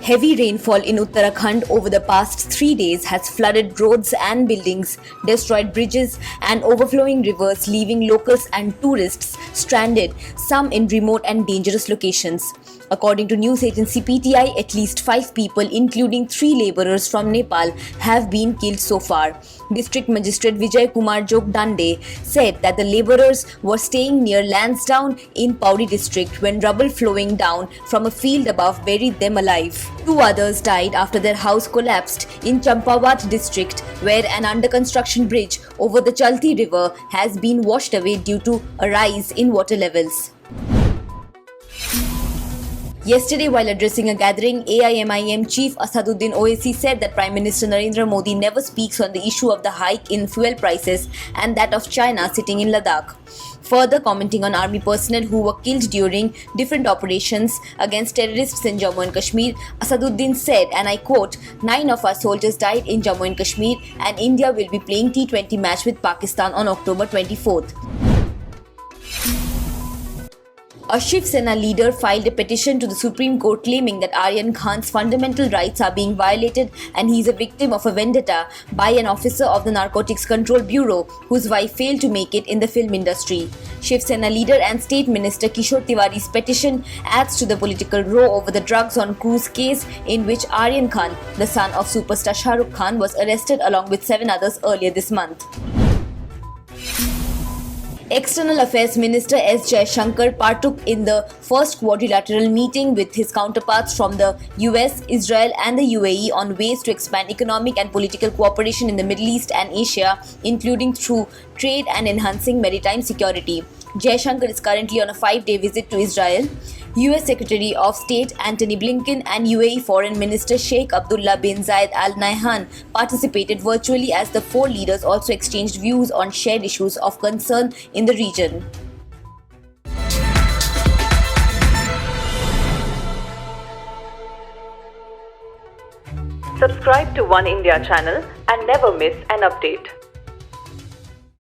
Heavy rainfall in Uttarakhand over the past 3 days has flooded roads and buildings, destroyed bridges, and overflowing rivers, leaving locals and tourists stranded, some in remote and dangerous locations. According to news agency PTI, at least 5 people, including 3 laborers from Nepal, have been killed so far. District Magistrate Vijay Kumar Jogdande said that the laborers were staying near Lansdowne in Pauri district when rubble flowing down from a field above buried them alive. 2 others died after their house collapsed in Champawat district, where an under-construction bridge over the Chalti river has been washed away due to a rise in water levels. Yesterday, while addressing a gathering, AIMIM Chief Asaduddin Owaisi said that Prime Minister Narendra Modi never speaks on the issue of the hike in fuel prices and that of China sitting in Ladakh. Further commenting on army personnel who were killed during different operations against terrorists in Jammu and Kashmir, Asaduddin said, and I quote, 9 of our soldiers died in Jammu and Kashmir and India will be playing T20 match with Pakistan on October 24th. A Shiv Sena leader filed a petition to the Supreme Court claiming that Aryan Khan's fundamental rights are being violated and he is a victim of a vendetta by an officer of the Narcotics Control Bureau whose wife failed to make it in the film industry. Shiv Sena leader and State Minister Kishore Tiwari's petition adds to the political row over the drugs on cruise case in which Aryan Khan, the son of superstar Shah Rukh Khan, was arrested along with 7 others earlier this month. External Affairs Minister S. Jaishankar partook in the first quadrilateral meeting with his counterparts from the US, Israel and the UAE on ways to expand economic and political cooperation in the Middle East and Asia, including through trade and enhancing maritime security. Jaishankar is currently on a 5-day visit to Israel. US Secretary of State Antony Blinken and UAE Foreign Minister Sheikh Abdullah bin Zayed Al Nahyan participated virtually as the 4 leaders also exchanged views on shared issues of concern in the region. Subscribe to One India channel and never miss an update.